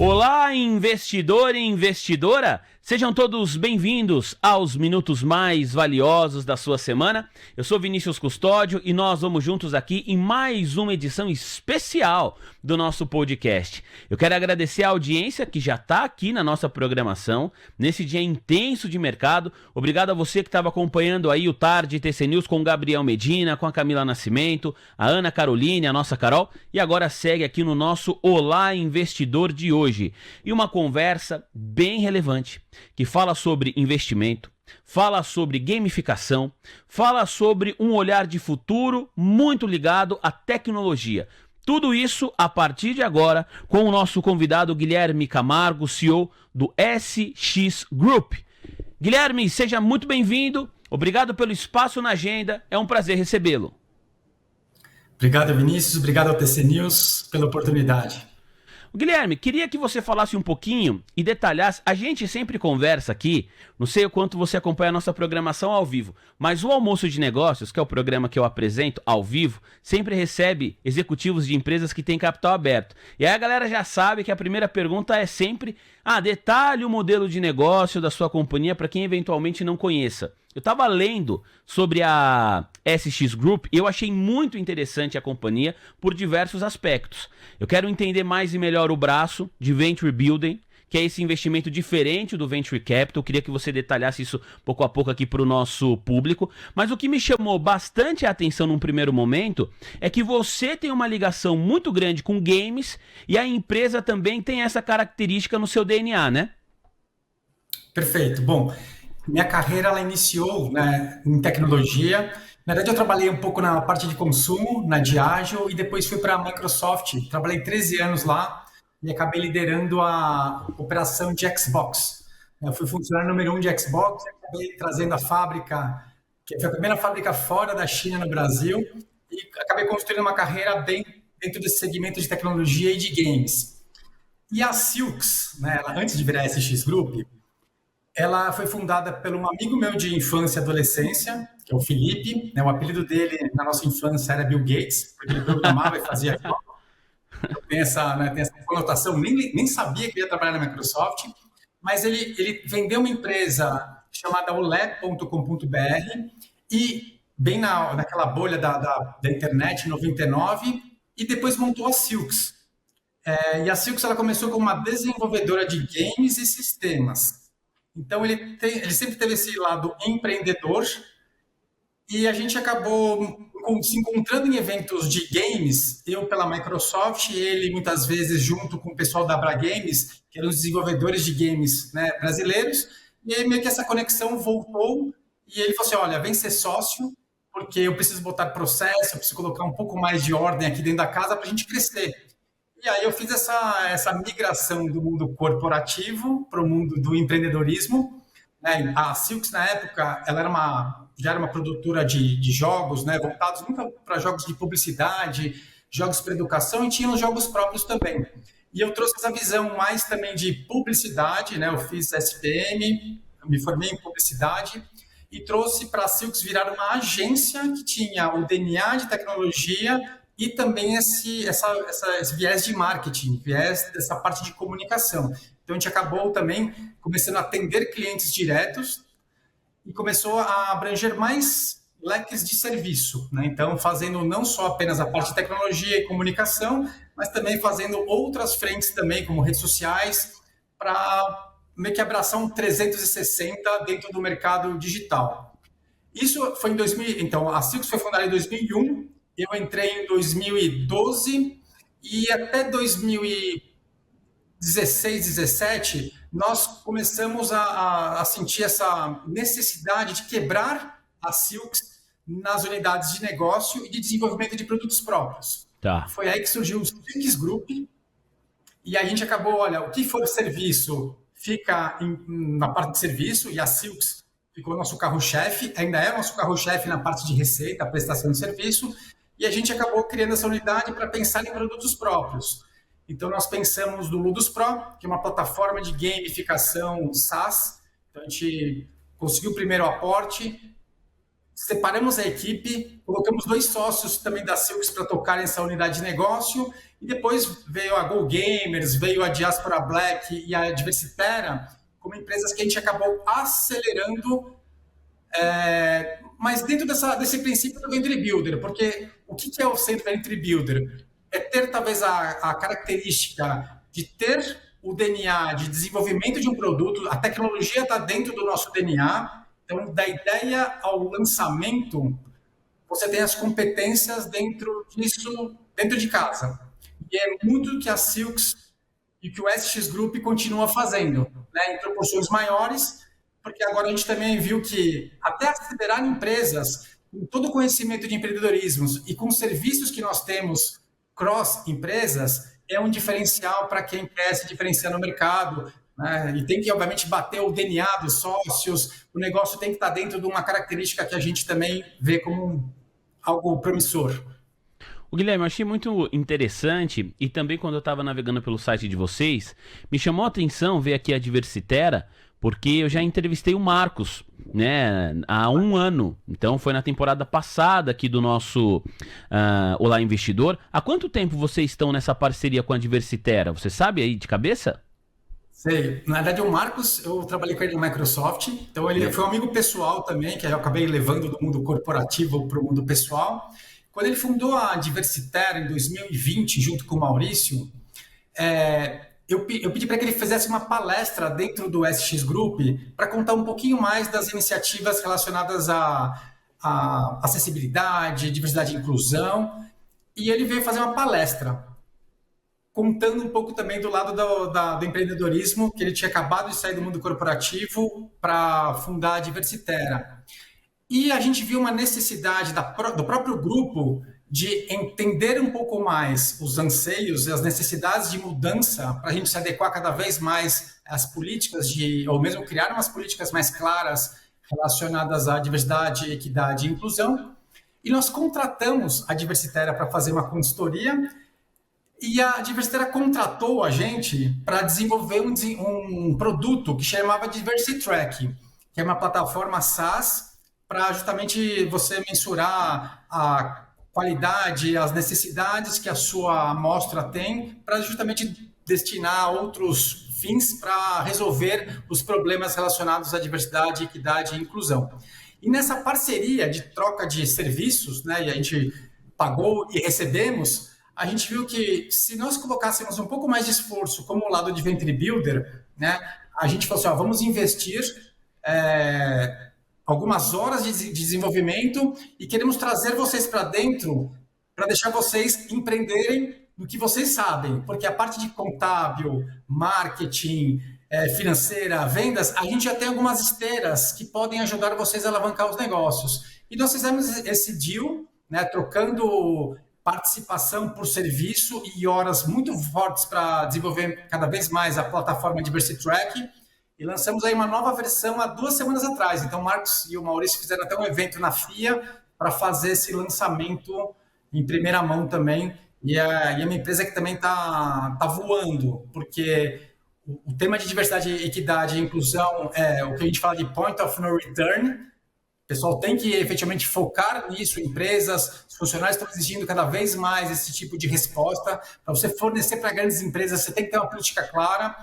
Olá, investidor e investidora! Sejam todos bem-vindos aos minutos mais valiosos da sua semana. Eu sou Vinícius Custódio e nós vamos juntos aqui em mais uma edição especial do nosso podcast. Eu quero agradecer a audiência que já está aqui na nossa programação, nesse dia intenso de mercado. Obrigado a você que estava acompanhando aí o Tarde TC News com o Gabriel Medina, com a Camila Nascimento, a Ana Caroline, a nossa Carol, e agora segue aqui no nosso Olá Investidor de hoje. E uma conversa bem relevante, que fala sobre investimento, fala sobre gamificação, fala sobre um olhar de futuro muito ligado à tecnologia. Tudo isso a partir de agora com o nosso convidado Guilherme Camargo, CEO do SX Group. Guilherme, seja muito bem-vindo, obrigado pelo espaço na agenda, é um prazer recebê-lo. Obrigado, Vinícius, obrigado ao TC News pela oportunidade. Guilherme, queria que você falasse um pouquinho e detalhasse. A gente sempre conversa aqui, não sei o quanto você acompanha a nossa programação ao vivo, mas o Almoço de Negócios, que é o programa que eu apresento ao vivo, sempre recebe executivos de empresas que têm capital aberto. E aí a galera já sabe que a primeira pergunta é sempre: detalhe o modelo de negócio da sua companhia para quem eventualmente não conheça. Eu estava lendo sobre a SX Group e eu achei muito interessante a companhia por diversos aspectos. Eu quero entender mais e melhor o braço de Venture Building, que é esse investimento diferente do Venture Capital. Eu queria que você detalhasse isso pouco a pouco aqui para o nosso público. Mas o que me chamou bastante a atenção num primeiro momento é que você tem uma ligação muito grande com games e a empresa também tem essa característica no seu DNA, né? Perfeito. Bom, minha carreira ela iniciou, né, em tecnologia. Na verdade, eu trabalhei um pouco na parte de consumo, na Diageo, e depois fui para a Microsoft. Trabalhei 13 anos lá e acabei liderando a operação de Xbox. Eu fui funcionário número 1 de Xbox, acabei trazendo a fábrica, que foi a primeira fábrica fora da China no Brasil, e acabei construindo uma carreira bem dentro desse segmento de tecnologia e de games. E a Silks, né, antes de virar a SX Group, ela foi fundada por um amigo meu de infância e adolescência, que é o Felipe, né? O apelido dele na nossa infância era Bill Gates, porque ele programava e fazia jogo. Tem essa conotação, nem sabia que ia trabalhar na Microsoft, mas ele vendeu uma empresa chamada olé.com.br e bem naquela bolha da internet, em 99, e depois montou a Silks. E a Silks ela começou como uma desenvolvedora de games e sistemas. Então, ele sempre teve esse lado empreendedor e a gente acabou se encontrando em eventos de games, eu pela Microsoft, ele muitas vezes junto com o pessoal da Abra Games, que eram os desenvolvedores de games, né, brasileiros, e aí meio que essa conexão voltou e ele falou assim, olha, vem ser sócio, porque eu preciso botar processo, eu preciso colocar um pouco mais de ordem aqui dentro da casa para a gente crescer. E aí eu fiz essa migração do mundo corporativo para o mundo do empreendedorismo. Né? A Silks, na época, ela já era uma produtora de jogos, né? Voltados muito para jogos de publicidade, jogos para educação, e tinha os jogos próprios também. E eu trouxe essa visão mais também de publicidade, né? Eu fiz SPM, eu me formei em publicidade, e trouxe para a Silks virar uma agência que tinha o DNA de tecnologia e também esse viés de marketing, viés dessa parte de comunicação. Então, a gente acabou também começando a atender clientes diretos e começou a abranger mais leques de serviço, né? Então, fazendo não só apenas a parte de tecnologia e comunicação, mas também fazendo outras frentes também, como redes sociais, para meio que abraçar um 360 dentro do mercado digital. Isso foi em 2000, então, a Silks foi fundada em 2001, eu entrei em 2012 e até 2016, 17, nós começamos a sentir essa necessidade de quebrar a Silks nas unidades de negócio e de desenvolvimento de produtos próprios. Tá. Foi aí que surgiu o SX Group e a gente acabou, olha, o que for serviço fica na parte de serviço e a Silks ficou nosso carro-chefe, ainda é nosso carro-chefe na parte de receita, prestação de serviço. E a gente acabou criando essa unidade para pensar em produtos próprios. Então, nós pensamos no Ludus Pro, que é uma plataforma de gamificação SaaS. Então, a gente conseguiu o primeiro aporte, separamos a equipe, colocamos 2 sócios também da Silks para tocar essa unidade de negócio, e depois veio a Go Gamers, veio a Diaspora Black e a Diversitera, como empresas que a gente acabou acelerando, mas dentro desse princípio do Venture Builder, porque o que é o ser Venture Builder? É ter talvez a característica de ter o DNA de desenvolvimento de um produto, a tecnologia está dentro do nosso DNA, então da ideia ao lançamento, você tem as competências dentro disso, dentro de casa. E é muito que a Silks e que o SX Group continua fazendo, né, em proporções maiores, porque agora a gente também viu que até acelerar empresas, com todo o conhecimento de empreendedorismo e com os serviços que nós temos cross-empresas, é um diferencial para quem quer se diferenciar no mercado, né? E tem que, obviamente, bater o DNA dos sócios, o negócio tem que estar dentro de uma característica que a gente também vê como algo promissor. O Guilherme, eu achei muito interessante e também quando eu estava navegando pelo site de vocês, me chamou a atenção ver aqui a Diversitera, porque eu já entrevistei o Marcos, né, há um ano. Então foi na temporada passada aqui do nosso Olá Investidor. Há quanto tempo vocês estão nessa parceria com a Diversitera? Você sabe aí de cabeça? Sei. Na verdade, o Marcos, eu trabalhei com ele na Microsoft, então ele foi um amigo pessoal também, que eu acabei levando do mundo corporativo para o mundo pessoal. Quando ele fundou a Diversitera em 2020, junto com o Maurício, eu pedi para que ele fizesse uma palestra dentro do SX Group para contar um pouquinho mais das iniciativas relacionadas à acessibilidade, diversidade e inclusão, e ele veio fazer uma palestra contando um pouco também do lado do empreendedorismo, que ele tinha acabado de sair do mundo corporativo para fundar a Diversitera. E a gente viu uma necessidade do próprio grupo de entender um pouco mais os anseios e as necessidades de mudança para a gente se adequar cada vez mais às políticas ou mesmo criar umas políticas mais claras relacionadas à diversidade, equidade e inclusão. E nós contratamos a Diversitera para fazer uma consultoria e a Diversitera contratou a gente para desenvolver um produto que chamava DiversiTrack, que é uma plataforma SaaS para justamente você mensurar a qualidade, as necessidades que a sua amostra tem, para justamente destinar outros fins para resolver os problemas relacionados à diversidade, equidade e inclusão. E nessa parceria de troca de serviços, né, e a gente pagou e recebemos, a gente viu que se nós colocássemos um pouco mais de esforço como o lado de Venture Builder, né, a gente falou assim, vamos investir algumas horas de desenvolvimento e queremos trazer vocês para dentro para deixar vocês empreenderem no que vocês sabem, porque a parte de contábil, marketing, financeira, vendas, a gente já tem algumas esteiras que podem ajudar vocês a alavancar os negócios. E nós fizemos esse deal, né, trocando participação por serviço e horas muito fortes para desenvolver cada vez mais a plataforma DiversiTrack. E lançamos aí uma nova versão há 2 semanas atrás. Então, o Marcos e o Maurício fizeram até um evento na FIA para fazer esse lançamento em primeira mão também. E é uma empresa que também tá voando, porque o tema de diversidade, equidade e inclusão é o que a gente fala de point of no return. O pessoal tem que efetivamente focar nisso, empresas, os funcionários estão exigindo cada vez mais esse tipo de resposta. Para você fornecer para grandes empresas, você tem que ter uma política clara.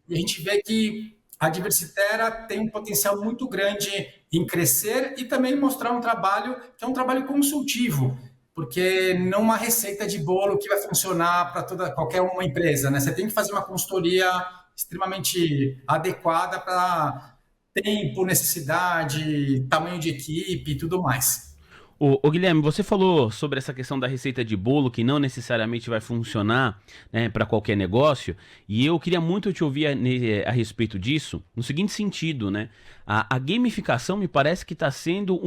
E a gente vê que a Diversitera tem um potencial muito grande em crescer e também mostrar um trabalho que é um trabalho consultivo, porque não uma receita de bolo que vai funcionar para qualquer uma empresa, né? Você tem que fazer uma consultoria extremamente adequada para tempo, necessidade, tamanho de equipe e tudo mais. Ô Guilherme, você falou sobre essa questão da receita de bolo que não necessariamente vai funcionar, né, para qualquer negócio, e eu queria muito te ouvir a respeito disso, no seguinte sentido, né? A gamificação me parece que está sendo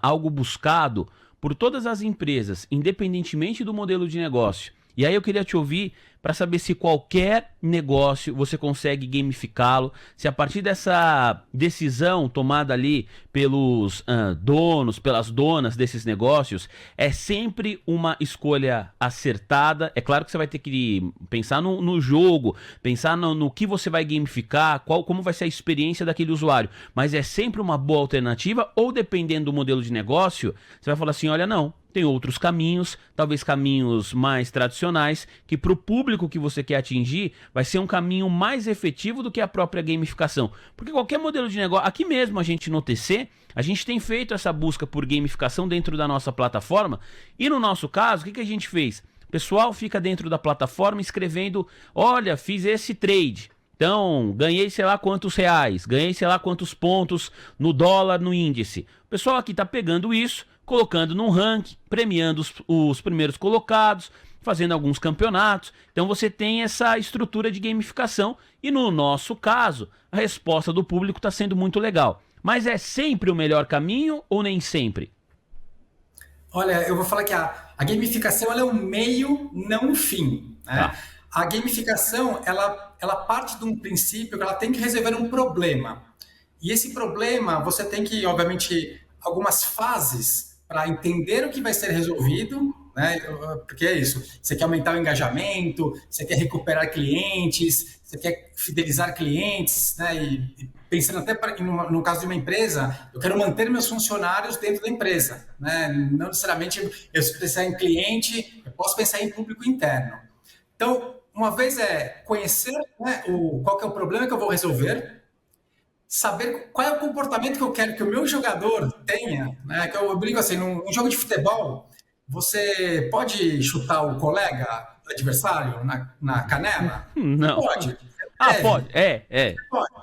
algo buscado por todas as empresas, independentemente do modelo de negócio. E aí eu queria te ouvir para saber se qualquer negócio você consegue gamificá-lo, se a partir dessa decisão tomada ali pelos donos, pelas donas desses negócios, é sempre uma escolha acertada. É claro que você vai ter que pensar no jogo, pensar no que você vai gamificar, como vai ser a experiência daquele usuário, mas é sempre uma boa alternativa, ou dependendo do modelo de negócio, você vai falar assim, olha, não, tem outros caminhos, talvez caminhos mais tradicionais, que para o público que você quer atingir, vai ser um caminho mais efetivo do que a própria gamificação. Porque qualquer modelo de negócio, aqui mesmo a gente no TC, a gente tem feito essa busca por gamificação dentro da nossa plataforma, e no nosso caso, o que a gente fez? O pessoal fica dentro da plataforma escrevendo, olha, fiz esse trade, então ganhei sei lá quantos reais, ganhei sei lá quantos pontos no dólar, no índice. O pessoal aqui está pegando isso, colocando num ranking, premiando os primeiros colocados, fazendo alguns campeonatos. Então você tem essa estrutura de gamificação e no nosso caso, a resposta do público está sendo muito legal. Mas é sempre o melhor caminho ou nem sempre? Olha, eu vou falar que a gamificação ela é um meio, não um fim, né? Tá. A gamificação, ela parte de um princípio que ela tem que resolver um problema. E esse problema, você tem que, obviamente, algumas fases para entender o que vai ser resolvido, né? Porque é isso, você quer aumentar o engajamento, você quer recuperar clientes, você quer fidelizar clientes, né? E pensando até no caso de uma empresa, eu quero manter meus funcionários dentro da empresa, né? Não necessariamente eu se pensar em cliente, eu posso pensar em público interno. Então, uma vez conhecer, né, qual que é o problema que eu vou resolver, saber qual é o comportamento que eu quero que o meu jogador tenha, né? Que eu brinco assim, num jogo de futebol, você pode chutar o colega adversário na canela? Não. Pode. Ah, Deve. pode. É. Pode.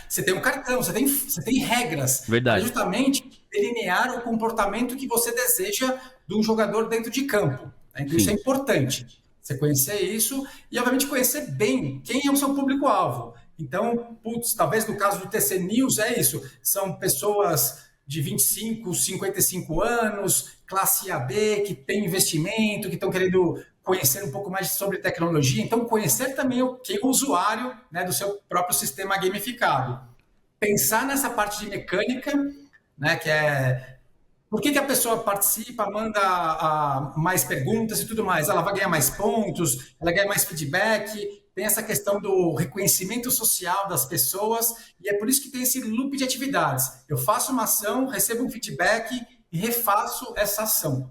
Você tem um cartão, você tem regras para Verdade. justamente delinear o comportamento que você deseja de um jogador dentro de campo, né? Então isso é Sim. importante. Você conhecer isso e, obviamente, conhecer bem quem é o seu público-alvo. Então, putz, talvez no caso do TC News é isso. São pessoas de 25, 55 anos, classe AB, que tem investimento, que estão querendo conhecer um pouco mais sobre tecnologia. Então, conhecer também o usuário, né, do seu próprio sistema gamificado. Pensar nessa parte de mecânica, né, que é por que a pessoa participa, manda mais perguntas e tudo mais? Ela vai ganhar mais pontos, ela ganha mais feedback, tem essa questão do reconhecimento social das pessoas, e é por isso que tem esse loop de atividades. Eu faço uma ação, recebo um feedback e refaço essa ação.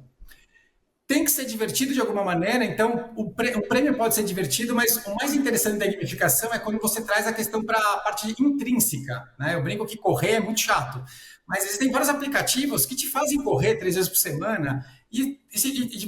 Tem que ser divertido de alguma maneira, então o prêmio pode ser divertido, mas o mais interessante da gamificação é quando você traz a questão para a parte intrínseca, né? Eu brinco que correr é muito chato, mas existem vários aplicativos que te fazem correr 3 vezes por semana e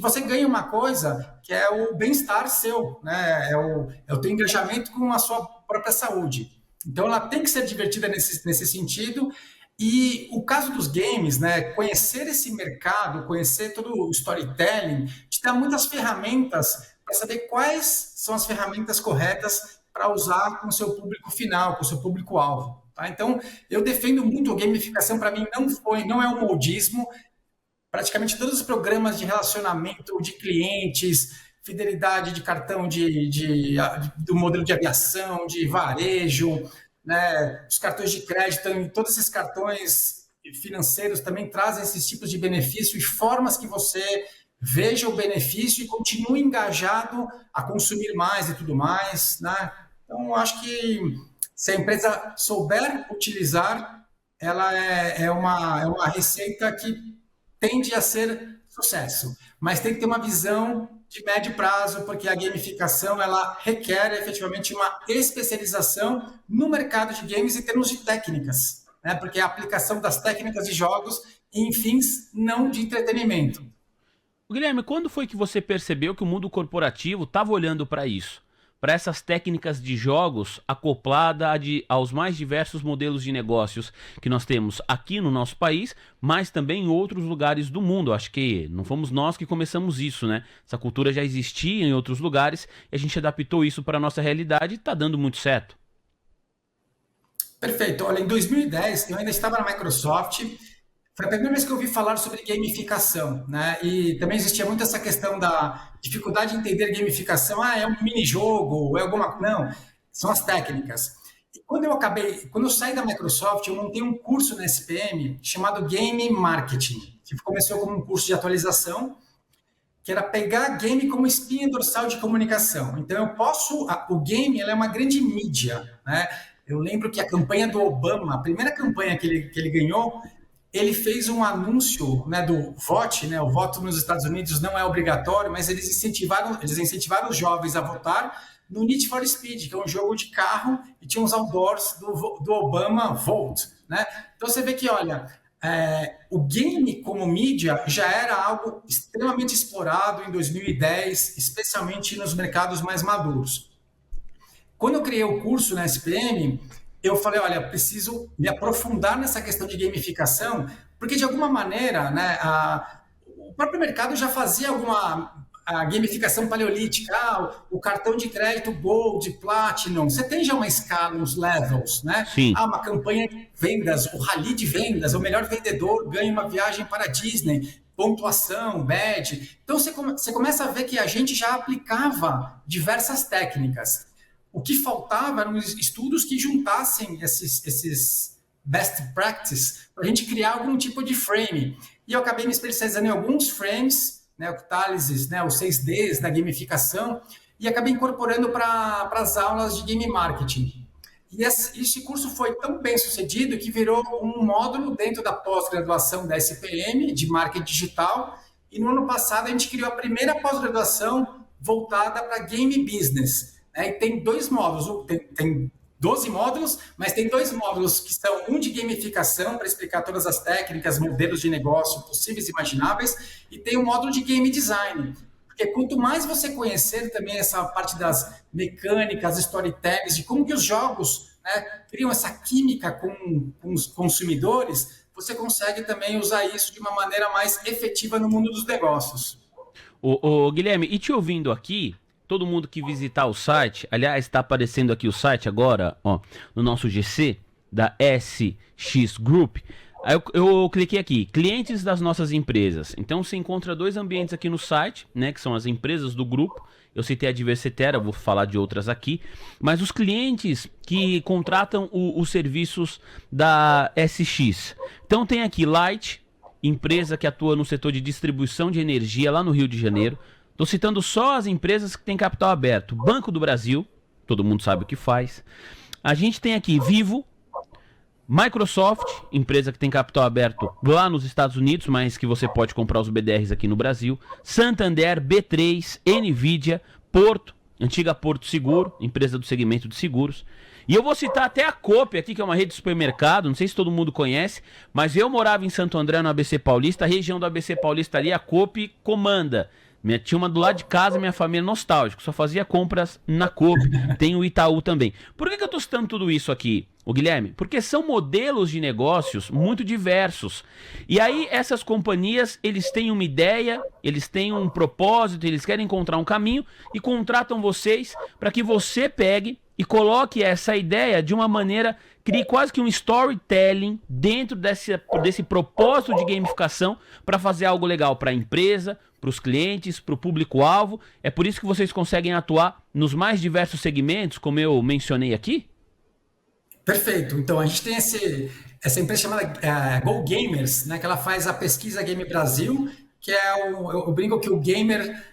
você ganha uma coisa que é o bem-estar seu, né? É o teu engajamento com a sua própria saúde. Então ela tem que ser divertida nesse sentido. E o caso dos games, né, conhecer esse mercado, conhecer todo o storytelling, te dá muitas ferramentas para saber quais são as ferramentas corretas para usar com o seu público final, com o seu público-alvo. Tá? Então, eu defendo muito a gamificação, para mim não é um modismo. Praticamente todos os programas de relacionamento de clientes, fidelidade de cartão do modelo de aviação, de varejo, né, os cartões de crédito, e todos esses cartões financeiros também trazem esses tipos de benefício e formas que você veja o benefício e continue engajado a consumir mais e tudo mais, né? Então, acho que se a empresa souber utilizar, ela é uma receita que tende a ser sucesso, mas tem que ter uma visão de médio prazo, porque a gamificação ela requer efetivamente uma especialização no mercado de games em termos de técnicas, né? Porque é a aplicação das técnicas de jogos em fins não de entretenimento. Guilherme, quando foi que você percebeu que o mundo corporativo estava olhando para isso? Para essas técnicas de jogos acoplada aos mais diversos modelos de negócios que nós temos aqui no nosso país, mas também em outros lugares do mundo. Acho que não fomos nós que começamos isso, né? Essa cultura já existia em outros lugares e a gente adaptou isso para a nossa realidade e está dando muito certo. Perfeito. Olha, em 2010, eu ainda estava na Microsoft. Foi a primeira vez que eu ouvi falar sobre gamificação, né? E também existia muito essa questão da dificuldade de entender gamificação. Ah, é um minijogo, é alguma... Não, são as técnicas. E quando eu saí da Microsoft, eu montei um curso na SPM chamado Game Marketing, que começou como um curso de atualização, que era pegar game como espinha dorsal de comunicação. Então, o game ele é uma grande mídia, né? Eu lembro que a campanha do Obama, a primeira campanha que ele ganhou, ele fez um anúncio, né, do vote, né? O voto nos Estados Unidos não é obrigatório, mas eles incentivaram os jovens a votar no Need for Speed, que é um jogo de carro, e tinha uns outdoors do Obama Vote, né? Então você vê que, olha, o game como mídia já era algo extremamente explorado em 2010, especialmente nos mercados mais maduros. Quando eu criei o curso na SPM, eu falei, olha, preciso me aprofundar nessa questão de gamificação, porque de alguma maneira, né, o próprio mercado já fazia alguma a gamificação paleolítica, o cartão de crédito Gold, Platinum, você tem já uma escala, uns levels, né? Sim. Uma campanha de vendas, o rally de vendas, o melhor vendedor ganha uma viagem para a Disney, pontuação, badge. Então você começa a ver que a gente já aplicava diversas técnicas. O que faltava eram estudos que juntassem esses best practices para a gente criar algum tipo de frame. E eu acabei me especializando em alguns frames, né, o Catalysis, né, os 6Ds da gamificação, e acabei incorporando para as aulas de game marketing. E esse curso foi tão bem sucedido que virou um módulo dentro da pós-graduação da SPM, de marketing digital, e no ano passado a gente criou a primeira pós-graduação voltada para game business. E tem 2 módulos, tem 12 módulos, mas tem 2 módulos que são um de gamificação, para explicar todas as técnicas, modelos de negócio possíveis e imagináveis, e tem um módulo de game design. Porque quanto mais você conhecer também essa parte das mecânicas, storytellings, de como que os jogos, né, criam essa química com os consumidores, você consegue também usar isso de uma maneira mais efetiva no mundo dos negócios. Ô, Guilherme, e te ouvindo aqui, todo mundo que visitar o site, aliás, está aparecendo aqui o site agora, ó, no nosso GC, da SX Group. Aí eu cliquei aqui, clientes das nossas empresas. Então você encontra 2 ambientes aqui no site, né, que são as empresas do grupo. Eu citei a Diversetera, vou falar de outras aqui. Mas os clientes que contratam os serviços da SX. Então tem aqui Light, empresa que atua no setor de distribuição de energia lá no Rio de Janeiro. Estou citando só as empresas que têm capital aberto. Banco do Brasil, todo mundo sabe o que faz. A gente tem aqui Vivo, Microsoft, empresa que tem capital aberto lá nos Estados Unidos, mas que você pode comprar os BDRs aqui no Brasil. Santander, B3, Nvidia, Porto, antiga Porto Seguro, empresa do segmento de seguros. E eu vou citar até a Coop aqui, que é uma rede de supermercado, não sei se todo mundo conhece, mas eu morava em Santo André, no ABC Paulista, a região do ABC Paulista ali, a Coop comanda. Tinha uma do lado de casa, minha família nostálgica, só fazia compras na Coop, tem o Itaú também. Por que eu tô citando tudo isso aqui, o Guilherme? Porque são modelos de negócios muito diversos. E aí essas companhias, eles têm uma ideia, eles têm um propósito, eles querem encontrar um caminho e contratam vocês para que você pegue e coloque essa ideia de uma maneira, crie quase que um storytelling dentro desse propósito de gamificação para fazer algo legal para a empresa, para os clientes, para o público-alvo. É por isso que vocês conseguem atuar nos mais diversos segmentos, como eu mencionei aqui? Perfeito. Então, a gente tem essa empresa chamada Go Gamers, né, que ela faz a pesquisa Game Brasil, que eu brinco que o gamer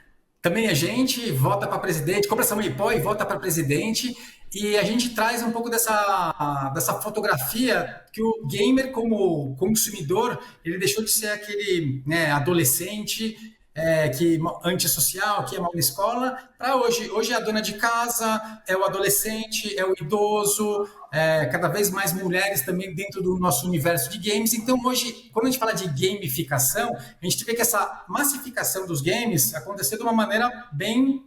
também é gente, vota para presidente, compra essa Ipó e vota para presidente, e a gente traz um pouco dessa fotografia que o gamer como consumidor, ele deixou de ser aquele, né, adolescente, que antissocial, que é mal na escola, para hoje. Hoje é a dona de casa, é o adolescente, é o idoso, cada vez mais mulheres também dentro do nosso universo de games. Então hoje, quando a gente fala de gamificação, a gente vê que essa massificação dos games aconteceu de uma maneira bem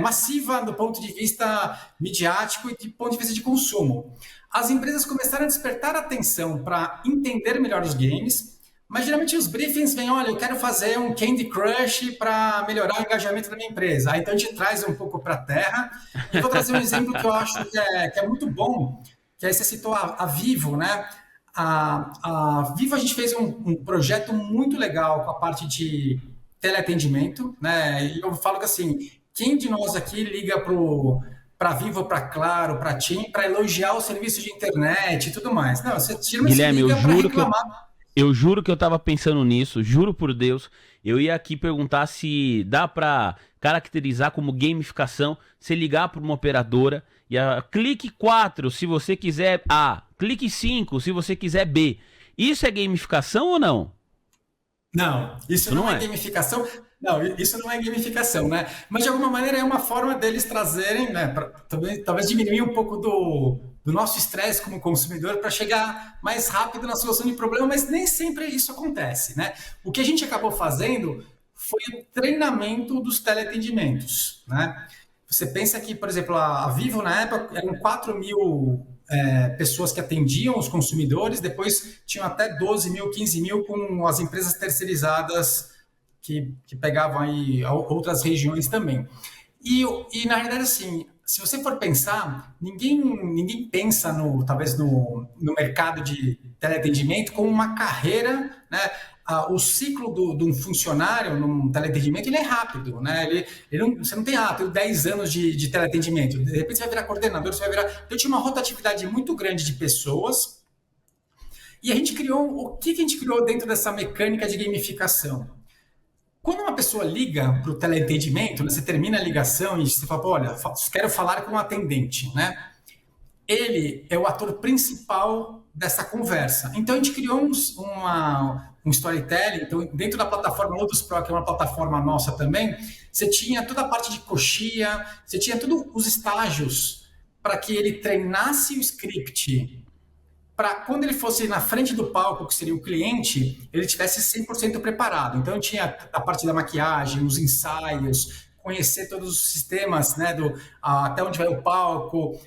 massiva do ponto de vista midiático e do ponto de vista de consumo. As empresas começaram a despertar atenção para entender melhor os games, mas geralmente os briefings vêm, olha, eu quero fazer um Candy Crush para melhorar o engajamento da minha empresa. Aí, então a gente traz um pouco para a terra. E vou trazer um exemplo que eu acho que é muito bom, que aí você citou a Vivo, né? A Vivo, a gente fez um projeto muito legal com a parte de teleatendimento, né? E eu falo que assim, quem de nós aqui liga para Vivo, para Claro, para TIM, para elogiar o serviço de internet e tudo mais? Não, você geralmente Guilherme, liga para reclamar. eu juro que eu tava pensando nisso, juro por Deus. Eu ia aqui perguntar se dá pra caracterizar como gamificação, se ligar para uma operadora e clique 4 se você quiser A, clique 5 se você quiser B. Isso é gamificação ou não? Não, isso Isso não não é é. gamificação. Não, isso não é gamificação, né? Mas de alguma maneira é uma forma deles trazerem, né? Talvez diminuir um pouco do nosso estresse como consumidor para chegar mais rápido na solução de problema, mas nem sempre isso acontece, né? O que a gente acabou fazendo foi o treinamento dos teleatendimentos, né? Você pensa que, por exemplo, a Vivo na época eram 4.000 pessoas que atendiam os consumidores, depois tinham até 12.000, 15.000 com as empresas terceirizadas que pegavam aí outras regiões também. E na realidade, assim, se você for pensar, ninguém pensa talvez no mercado de teleatendimento como uma carreira, né? O ciclo de um funcionário num teleatendimento ele é rápido, né? Você não tem, tenho 10 anos de teleatendimento, de repente você vai virar coordenador, você vai virar. Então tinha uma rotatividade muito grande de pessoas, e a gente criou. O que a gente criou dentro dessa mecânica de gamificação? Quando uma pessoa liga para o teleatendimento, né, você termina a ligação e você fala, olha, quero falar com um atendente, né? Ele é o ator principal dessa conversa. Então a gente criou um storytelling. Então, dentro da plataforma Lotus Pro, que é uma plataforma nossa também, você tinha toda a parte de coxia, você tinha todos os estágios para que ele treinasse o script para quando ele fosse na frente do palco, que seria o cliente, ele tivesse 100% preparado. Então, tinha a parte da maquiagem, os ensaios, conhecer todos os sistemas, né, até onde vai o palco,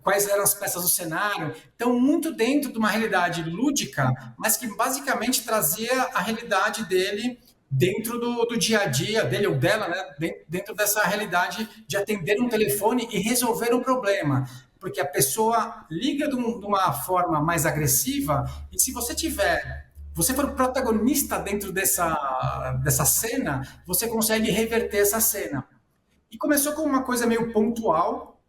quais eram as peças do cenário. Então, muito dentro de uma realidade lúdica, mas que basicamente trazia a realidade dele dentro do dia a dia dele ou dela, né, dentro dessa realidade de atender um telefone e resolver um problema. Porque a pessoa liga de uma forma mais agressiva e se você for protagonista dentro dessa cena, você consegue reverter essa cena. E começou com uma coisa meio pontual,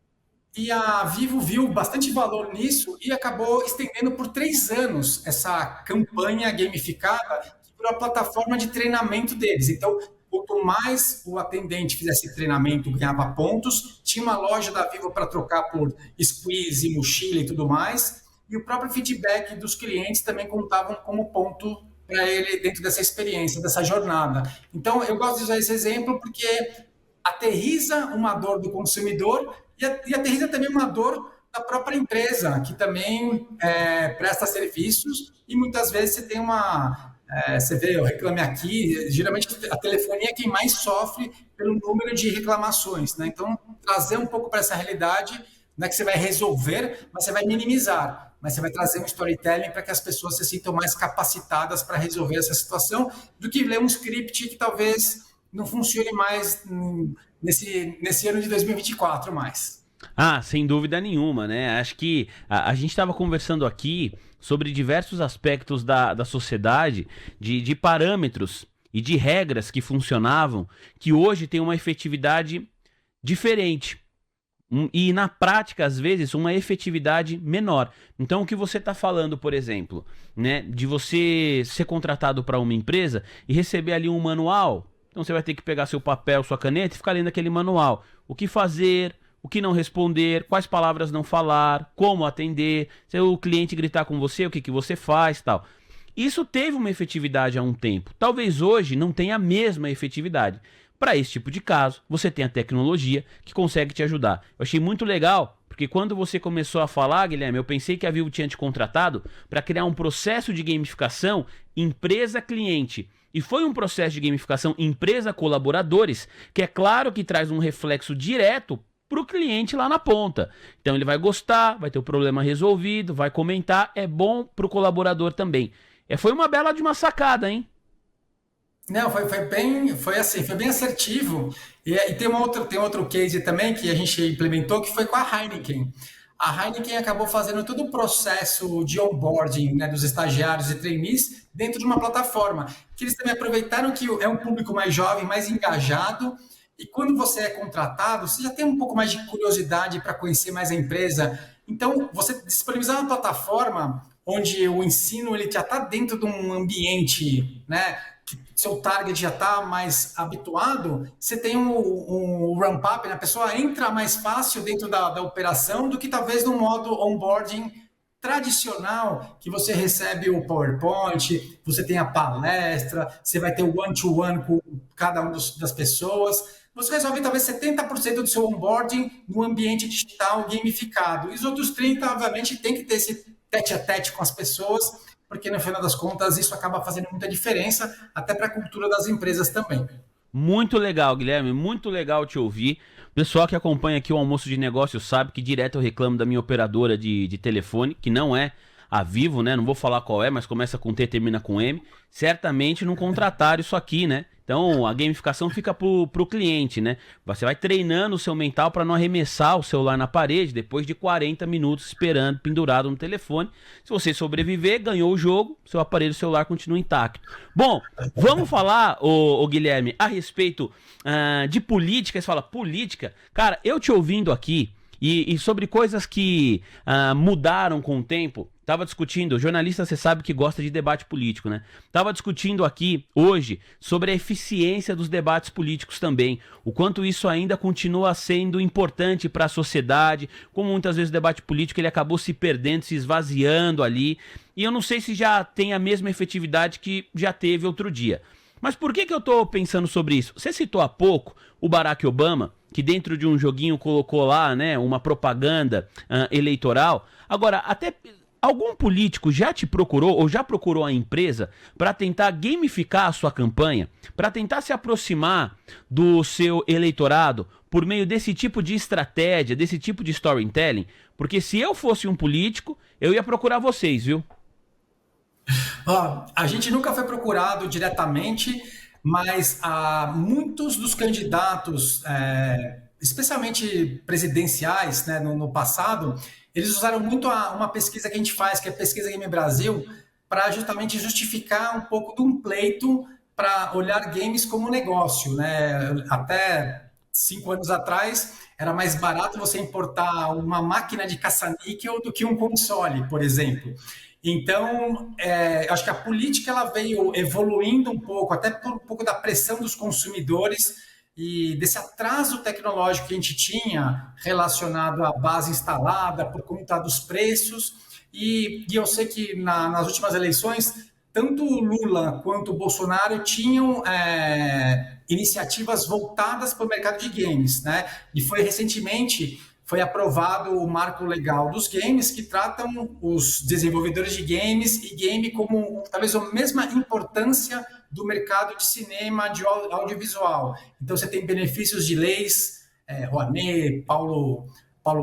e a Vivo viu bastante valor nisso e acabou estendendo por 3 anos essa campanha gamificada que virou a plataforma de treinamento deles. Então, quanto mais o atendente fizesse treinamento, ganhava pontos, tinha uma loja da Vivo para trocar por squeeze, mochila e tudo mais, e o próprio feedback dos clientes também contavam como ponto para ele dentro dessa experiência, dessa jornada. Então, eu gosto de usar esse exemplo porque aterriza uma dor do consumidor e aterriza também uma dor da própria empresa, que também presta serviços e muitas vezes você tem você vê, eu reclame aqui, geralmente a telefonia é quem mais sofre pelo número de reclamações, né? Então, trazer um pouco para essa realidade, não é que você vai resolver, mas você vai minimizar, mas você vai trazer um storytelling para que as pessoas se sintam mais capacitadas para resolver essa situação, do que ler um script que talvez não funcione mais nesse ano de 2024 mais. Ah, sem dúvida nenhuma, né? Acho que a gente estava conversando aqui sobre diversos aspectos da sociedade, de parâmetros e de regras que funcionavam, que hoje tem uma efetividade diferente. E na prática, às vezes, uma efetividade menor. Então, o que você está falando, por exemplo, né, de você ser contratado para uma empresa e receber ali um manual. Então, você vai ter que pegar seu papel, sua caneta e ficar lendo aquele manual. O que fazer, o que não responder, quais palavras não falar, como atender, se o cliente gritar com você, o que você faz, tal. Isso teve uma efetividade há um tempo. Talvez hoje não tenha a mesma efetividade. Para esse tipo de caso, você tem a tecnologia que consegue te ajudar. Eu achei muito legal, porque quando você começou a falar, Guilherme, eu pensei que a Vivo tinha te contratado para criar um processo de gamificação empresa-cliente. E foi um processo de gamificação empresa-colaboradores, que é claro que traz um reflexo direto para o cliente lá na ponta. Então ele vai gostar, vai ter o problema resolvido, vai comentar, é bom para o colaborador também. Foi uma bela de uma sacada, hein? Não, foi bem assertivo. E tem outro case também que a gente implementou, que foi com a Heineken. a Heineken acabou fazendo todo o processo de onboarding, né, dos estagiários e trainees dentro de uma plataforma, que eles também aproveitaram que é um público mais jovem, mais engajado, e quando você é contratado, você já tem um pouco mais de curiosidade para conhecer mais a empresa. Então, você disponibilizar uma plataforma onde o ensino ele já está dentro de um ambiente, né, que seu target já está mais habituado, você tem um ramp-up, né? A pessoa entra mais fácil dentro da operação do que talvez no modo onboarding tradicional, que você recebe o PowerPoint, você tem a palestra, você vai ter o one-to-one com cada uma das pessoas. Você resolve talvez 70% do seu onboarding no ambiente digital gamificado. E os outros 30%, obviamente, tem que ter esse tete-a-tete com as pessoas, porque no final das contas isso acaba fazendo muita diferença, até para a cultura das empresas também. Muito legal, Guilherme, muito legal te ouvir. Pessoal que acompanha aqui o Almoço de Negócios sabe que direto eu reclamo da minha operadora de telefone, que não é a Vivo, né? Não vou falar qual é, mas começa com T, termina com M. Certamente não contrataram isso aqui, né? Então a gamificação fica pro cliente, né? Você vai treinando o seu mental para não arremessar o celular na parede depois de 40 minutos esperando, pendurado no telefone. Se você sobreviver, ganhou o jogo, seu aparelho celular continua intacto. Bom, vamos falar, ô Guilherme, a respeito de política. Você fala, política? Cara, eu te ouvindo aqui e sobre coisas que mudaram com o tempo. Tava discutindo, jornalista você sabe que gosta de debate político, né? Tava discutindo aqui hoje sobre a eficiência dos debates políticos também, o quanto isso ainda continua sendo importante para a sociedade, como muitas vezes o debate político ele acabou se perdendo, se esvaziando ali, e eu não sei se já tem a mesma efetividade que já teve outro dia. Mas por que eu tô pensando sobre isso? Você citou há pouco o Barack Obama, que dentro de um joguinho colocou lá, né, uma propaganda eleitoral. Agora, até algum político já te procurou ou já procurou a empresa para tentar gamificar a sua campanha, para tentar se aproximar do seu eleitorado por meio desse tipo de estratégia, desse tipo de storytelling? Porque se eu fosse um político, eu ia procurar vocês, viu? A gente nunca foi procurado diretamente, mas muitos dos candidatos, especialmente presidenciais, né, no passado, eles usaram muito uma pesquisa que a gente faz, que é a Pesquisa Game Brasil, para justamente justificar um pouco de um pleito para olhar games como negócio, né? Até 5 anos atrás, era mais barato você importar uma máquina de caça-níquel do que um console, por exemplo. Então, acho que a política ela veio evoluindo um pouco, até por um pouco da pressão dos consumidores e desse atraso tecnológico que a gente tinha relacionado à base instalada por conta dos preços. E eu sei que nas últimas eleições, tanto o Lula quanto o Bolsonaro tinham iniciativas voltadas para o mercado de games, né? E recentemente foi aprovado o marco legal dos games, que tratam os desenvolvedores de games e game como talvez a mesma importância do mercado de cinema, de audiovisual. Então você tem benefícios de leis, Rouanet, Paulo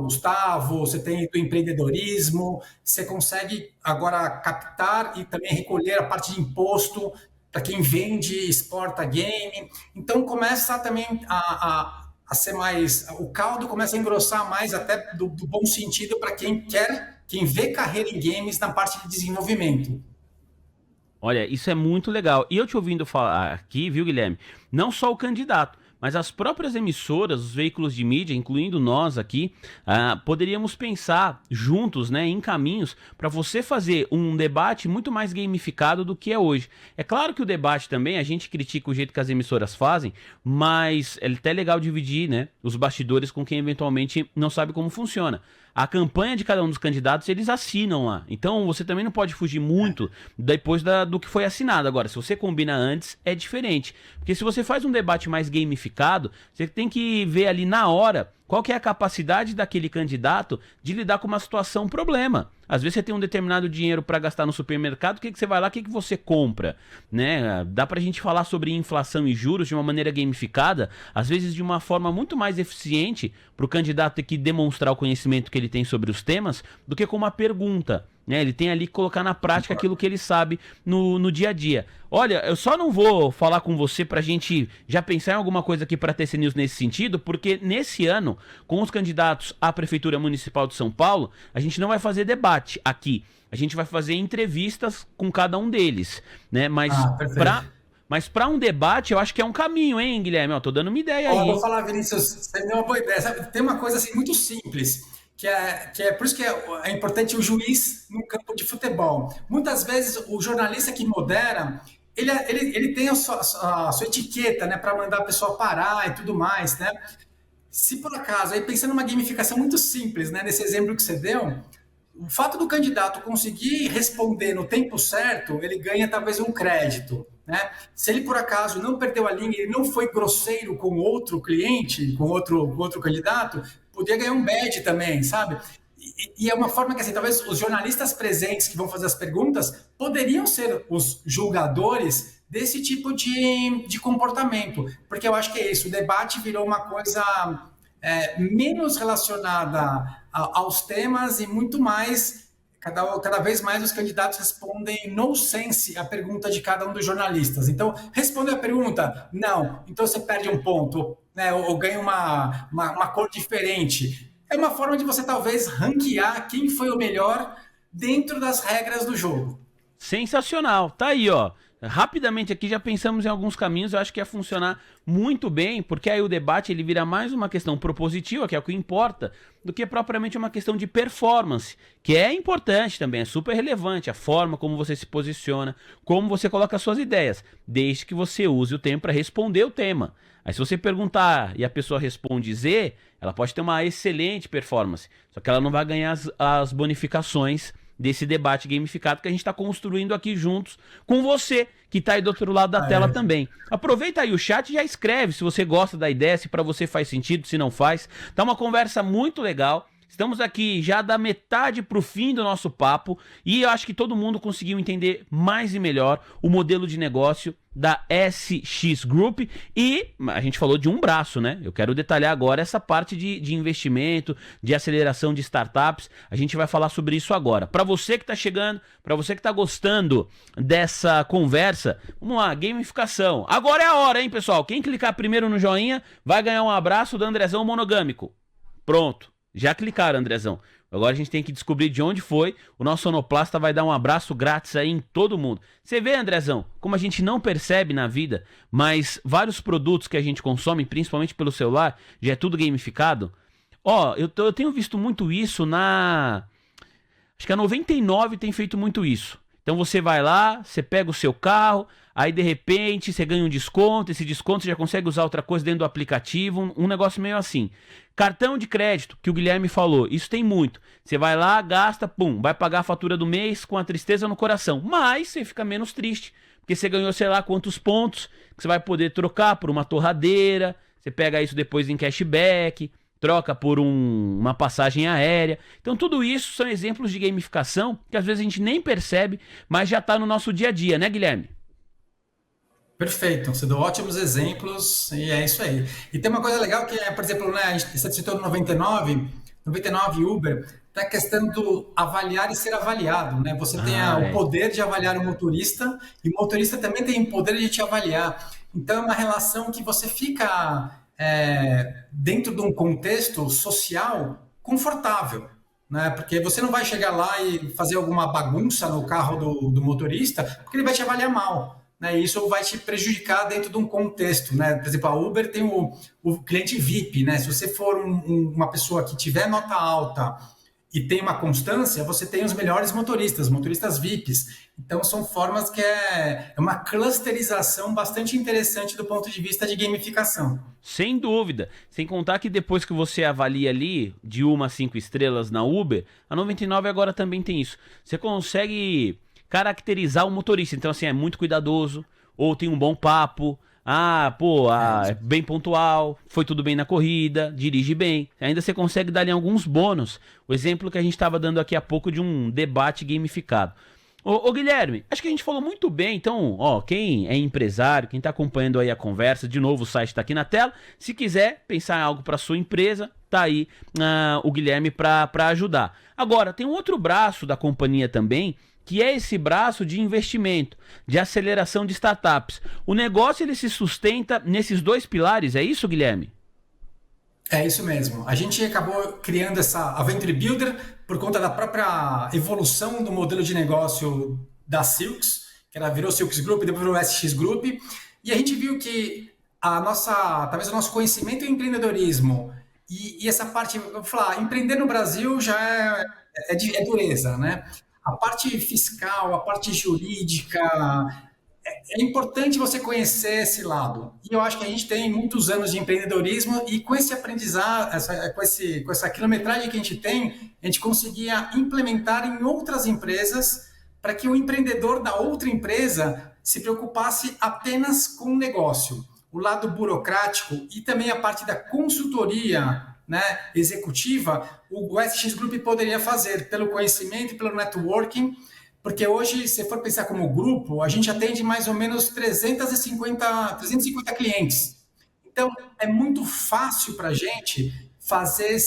Gustavo, você tem do empreendedorismo, você consegue agora captar e também recolher a parte de imposto para quem vende, exporta game. Então começa também a ser mais, o caldo começa a engrossar mais até do bom sentido para quem vê carreira em games na parte de desenvolvimento. Olha, isso é muito legal. E eu te ouvindo falar aqui, viu, Guilherme? Não só o candidato, mas as próprias emissoras, os veículos de mídia, incluindo nós aqui, poderíamos pensar juntos, né, em caminhos para você fazer um debate muito mais gamificado do que é hoje. É claro que o debate também, a gente critica o jeito que as emissoras fazem, mas é até legal dividir, né, os bastidores com quem eventualmente não sabe como funciona. A campanha de cada um dos candidatos, eles assinam lá. Então, você também não pode fugir muito depois do que foi assinado. Agora, se você combina antes, é diferente. Porque se você faz um debate mais gamificado, você tem que ver ali na hora qual que é a capacidade daquele candidato de lidar com uma situação, um problema. Às vezes você tem um determinado dinheiro para gastar no supermercado, o que você vai lá, o que você compra? Né? Dá pra gente falar sobre inflação e juros de uma maneira gamificada, às vezes de uma forma muito mais eficiente para o candidato ter que demonstrar o conhecimento que ele tem sobre os temas, do que com uma pergunta. né? Ele tem ali que colocar na prática aquilo que ele sabe no dia a dia. Olha, eu só não vou falar com você pra gente já pensar em alguma coisa aqui pra TC News nesse sentido, porque nesse ano, com os candidatos à Prefeitura Municipal de São Paulo, a gente não vai fazer debate aqui. A gente vai fazer entrevistas com cada um deles, né? Perfeito. Mas para um debate, eu acho que é um caminho, hein, Guilherme? Ó, tô dando uma ideia Ó, aí, vou hein? falar, Vinícius, você me deu uma boa ideia. Sabe, tem uma coisa assim muito simples, que é por isso que é importante o juiz no campo de futebol. Muitas vezes o jornalista que modera, ele tem a sua etiqueta, né, para mandar a pessoa parar e tudo mais, né? Se por acaso, aí pensando numa gamificação muito simples, né, nesse exemplo que você deu, o fato do candidato conseguir responder no tempo certo, ele ganha talvez um crédito, né? Se ele por acaso não perdeu a linha, ele não foi grosseiro com outro cliente, com outro candidato, podia ganhar um badge também, sabe? E é uma forma que, assim, talvez os jornalistas presentes que vão fazer as perguntas poderiam ser os julgadores desse tipo de comportamento, porque eu acho que é isso, o debate virou uma coisa menos relacionada aos temas e muito mais, cada vez mais os candidatos respondem no sense a pergunta de cada um dos jornalistas. Então, responde a pergunta, não, então você perde um ponto, né, ou ganha uma cor diferente. É uma forma de você talvez ranquear quem foi o melhor dentro das regras do jogo. Sensacional. Tá aí, ó. Rapidamente aqui já pensamos em alguns caminhos, eu acho que ia funcionar muito bem, porque aí o debate ele vira mais uma questão propositiva, que é o que importa, do que propriamente uma questão de performance, que é importante também, é super relevante, a forma como você se posiciona, como você coloca as suas ideias, desde que você use o tempo para responder o tema. Aí se você perguntar e a pessoa responde Z, ela pode ter uma excelente performance, só que ela não vai ganhar as bonificações desse debate gamificado que a gente está construindo aqui juntos com você, que está aí do outro lado da tela também. Aproveita aí o chat e já escreve se você gosta da ideia, se para você faz sentido, se não faz. Tá uma conversa muito legal. Estamos aqui já da metade para o fim do nosso papo e eu acho que todo mundo conseguiu entender mais e melhor o modelo de negócio da SX Group e a gente falou de um braço, né? Eu quero detalhar agora essa parte de investimento, de aceleração de startups. A gente vai falar sobre isso agora. Para você que está chegando, para você que está gostando dessa conversa, vamos lá, gamificação. Agora é a hora, hein, pessoal? Quem clicar primeiro no joinha vai ganhar um abraço do Andrezão Monogâmico. Pronto. Já clicaram, Andrezão. Agora a gente tem que descobrir de onde foi. O nosso sonoplasta vai dar um abraço grátis aí em todo mundo. Você vê, Andrezão, como a gente não percebe na vida, mas vários produtos que a gente consome, principalmente pelo celular, já é tudo gamificado. Ó, eu tenho visto muito isso acho que a 99 tem feito muito isso. Então você vai lá, você pega o seu carro, aí de repente você ganha um desconto, esse desconto você já consegue usar outra coisa dentro do aplicativo, um negócio meio assim. Cartão de crédito, que o Guilherme falou, isso tem muito. Você vai lá, gasta, pum, vai pagar a fatura do mês com a tristeza no coração. Mas você fica menos triste, porque você ganhou sei lá quantos pontos, que você vai poder trocar por uma torradeira, você pega isso depois em cashback, troca por uma passagem aérea. Então tudo isso são exemplos de gamificação que às vezes a gente nem percebe, mas já está no nosso dia a dia, né, Guilherme? Perfeito, você deu ótimos exemplos e é isso aí. E tem uma coisa legal que é, por exemplo, né, você citou no 99 Uber, tem a questão do avaliar e ser avaliado, né? Você tem Ah, o é. poder de avaliar o motorista e o motorista também tem o poder de te avaliar. Então é uma relação que você fica dentro de um contexto social confortável, né? Porque você não vai chegar lá e fazer alguma bagunça no carro do motorista, porque ele vai te avaliar mal, né? E isso vai te prejudicar dentro de um contexto, né? Por exemplo, a Uber tem o cliente VIP, né? Se você for uma pessoa que tiver nota alta e tem uma constância, você tem os melhores motoristas VIPs. Então, são formas que é uma clusterização bastante interessante do ponto de vista de gamificação. Sem dúvida. Sem contar que depois que você avalia ali de 1 a 5 estrelas na Uber, a 99 agora também tem isso. Você consegue caracterizar o motorista. Então, assim, é muito cuidadoso, ou tem um bom papo, é bem pontual, foi tudo bem na corrida, dirige bem. Ainda você consegue dar ali alguns bônus. O exemplo que a gente estava dando aqui há pouco de um debate gamificado. Ô, Guilherme, acho que a gente falou muito bem, então, ó, quem é empresário, quem está acompanhando aí a conversa, de novo o site está aqui na tela, se quiser pensar em algo para sua empresa, tá aí o Guilherme para ajudar. Agora, tem um outro braço da companhia também, que é esse braço de investimento, de aceleração de startups. O negócio ele se sustenta nesses dois pilares, é isso, Guilherme? É isso mesmo. A gente acabou criando a Venture Builder por conta da própria evolução do modelo de negócio da Silks, que ela virou Silks Group e depois virou SX Group. E a gente viu que talvez o nosso conhecimento em empreendedorismo e essa parte, eu vou falar, empreender no Brasil já é dureza, né? A parte fiscal, a parte jurídica, é importante você conhecer esse lado. E eu acho que a gente tem muitos anos de empreendedorismo e com esse aprendizado, com essa quilometragem que a gente conseguia implementar em outras empresas para que o empreendedor da outra empresa se preocupasse apenas com o negócio. O lado burocrático e também a parte da consultoria, né, executiva, o SX Group poderia fazer pelo conhecimento e pelo networking, porque hoje, se for pensar como grupo, a gente atende mais ou menos 350 clientes. Então, é muito fácil para a gente fazer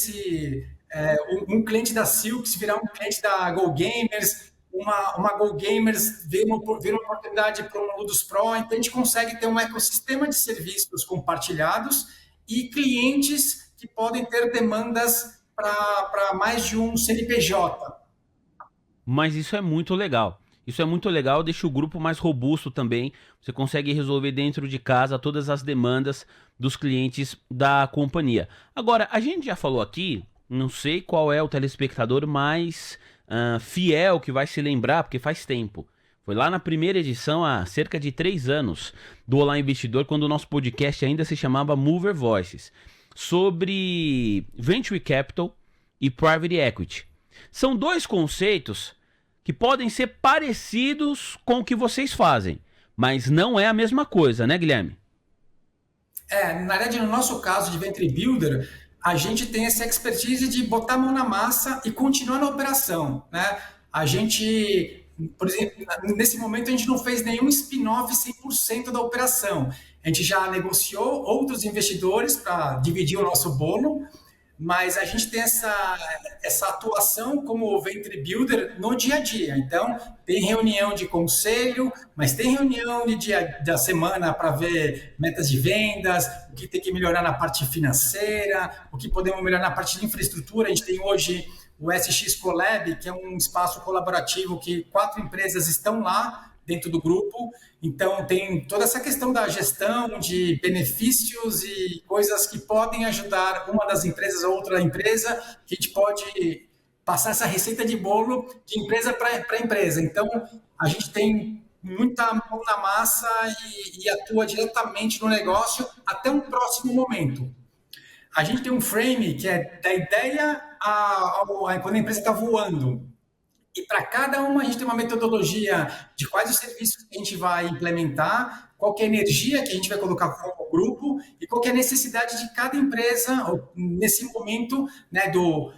um cliente da Silks virar um cliente da Go Gamers, uma Go Gamers ver uma oportunidade para um Ludus Pro. Então, a gente consegue ter um ecossistema de serviços compartilhados e clientes que podem ter demandas para mais de um CNPJ. Mas isso é muito legal. Isso é muito legal, deixa o grupo mais robusto também. Você consegue resolver dentro de casa todas as demandas dos clientes da companhia. Agora, a gente já falou aqui, não sei qual é o telespectador mais fiel que vai se lembrar, porque faz tempo. Foi lá na primeira edição, há cerca de 3 anos, do Olá Investidor, quando o nosso podcast ainda se chamava Mover Voices, sobre Venture Capital e Private Equity. São dois conceitos que podem ser parecidos com o que vocês fazem, mas não é a mesma coisa, né, Guilherme? Na verdade, no nosso caso de Venture Builder, a gente tem essa expertise de botar a mão na massa e continuar na operação, né? A gente, por exemplo, nesse momento a gente não fez nenhum spin-off 100% da operação. A gente já negociou outros investidores para dividir o nosso bolo, mas a gente tem essa atuação como Venture Builder no dia a dia. Então, tem reunião de conselho, mas tem reunião de dia da semana para ver metas de vendas, o que tem que melhorar na parte financeira, o que podemos melhorar na parte de infraestrutura. A gente tem hoje o SX Collab, que é um espaço colaborativo que 4 empresas estão lá dentro do grupo. Então, tem toda essa questão da gestão de benefícios e coisas que podem ajudar uma das empresas ou outra empresa, que a gente pode passar essa receita de bolo de empresa para empresa. Então, a gente tem muita mão na massa e atua diretamente no negócio até um próximo momento. A gente tem um frame que é da ideia quando a empresa está voando. E para cada uma a gente tem uma metodologia de quais os serviços que a gente vai implementar, qual que é a energia que a gente vai colocar como grupo e qual que é a necessidade de cada empresa nesse momento, né, do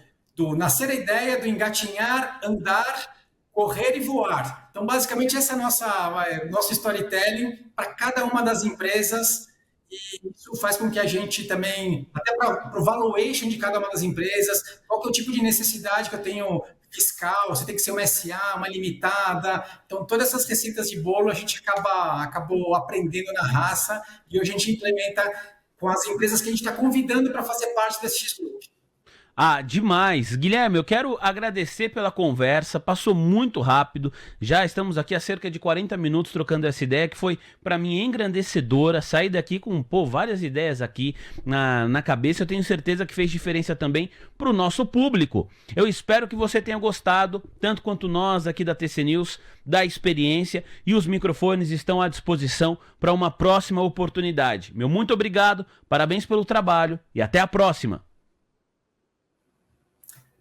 nascer a ideia, do engatinhar, andar, correr e voar. Então, basicamente, essa é nosso storytelling para cada uma das empresas. E isso faz com que a gente também, até para o valuation de cada uma das empresas, qual que é o tipo de necessidade que eu tenho fiscal, você tem que ser uma SA, uma limitada. Então, todas essas receitas de bolo a gente acabou aprendendo na raça e hoje a gente implementa com as empresas que a gente está convidando para fazer parte desse X-Group. Ah, demais. Guilherme, eu quero agradecer pela conversa, passou muito rápido, já estamos aqui há cerca de 40 minutos trocando essa ideia, que foi para mim engrandecedora, sair daqui com várias ideias aqui na cabeça, eu tenho certeza que fez diferença também para o nosso público. Eu espero que você tenha gostado, tanto quanto nós aqui da TC News, da experiência, e os microfones estão à disposição para uma próxima oportunidade. Meu muito obrigado, parabéns pelo trabalho e até a próxima.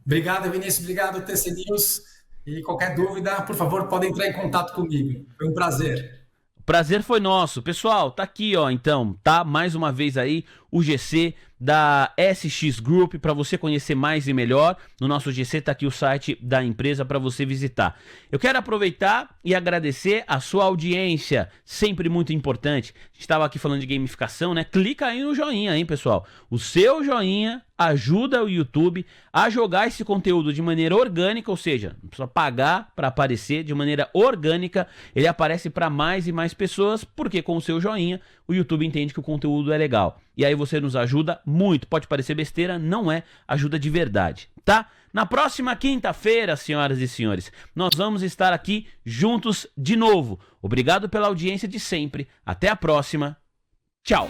Obrigado, Vinícius. Obrigado, TC News. E qualquer dúvida, por favor, pode entrar em contato comigo. Foi um prazer. O prazer foi nosso. Pessoal, tá aqui, ó, então, tá? Mais uma vez aí, o GC da SX Group para você conhecer mais e melhor. No nosso GC tá aqui o site da empresa para você visitar. Eu quero aproveitar e agradecer a sua audiência, sempre muito importante. A gente estava aqui falando de gamificação, né? Clica aí no joinha, hein, pessoal? O seu joinha ajuda o YouTube a jogar esse conteúdo de maneira orgânica, ou seja, não precisa pagar para aparecer, de maneira orgânica, ele aparece para mais e mais pessoas, porque com o seu joinha o YouTube entende que o conteúdo é legal. E aí você nos ajuda muito, pode parecer besteira, não é, ajuda de verdade, tá? Na próxima quinta-feira, senhoras e senhores, nós vamos estar aqui juntos de novo. Obrigado pela audiência de sempre, até a próxima, tchau!